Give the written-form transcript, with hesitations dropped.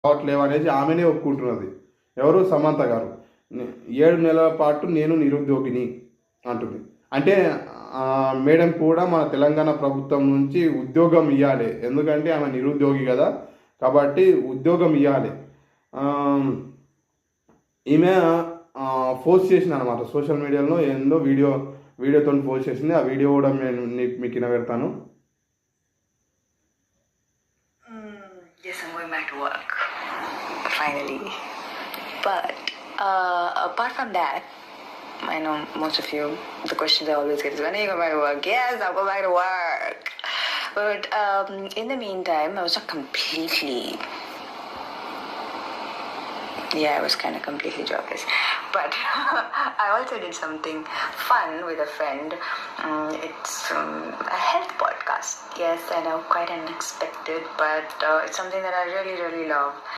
రావట్లేవు అనేది ఆమెనే ఒప్పుకుంటున్నది. ఎవరు? సమంత గారు. 7 నెలల పాటు నేను నిరుద్యోగిని అంటుంది. అంటే మేడం కూడా మన తెలంగాణ ప్రభుత్వం నుంచి ఉద్యోగం ఇవ్వాలి. ఎందుకంటే ఆమె నిరుద్యోగి కదా, కాబట్టి ఉద్యోగం ఇవ్వాలి. ఈమె పోస్ట్ చేసింది అనమాట సోషల్ మీడియాలో, ఏందో వీడియోతో పోస్ట్ చేసింది. ఆ వీడియో కూడా నేను మీకు వినబెడతాను. Yes, I'm going back to work. Finally. But apart from that, I know most of you, the questions I always get is, when are you going back to work? Yes, I'll go back to work. But in the meantime, I was not completely... Yeah, I was kind of completely jobless. But I also did something fun with a friend. It's a health podcast. Yes, I know, quite unexpected, but it's something that I really, really love.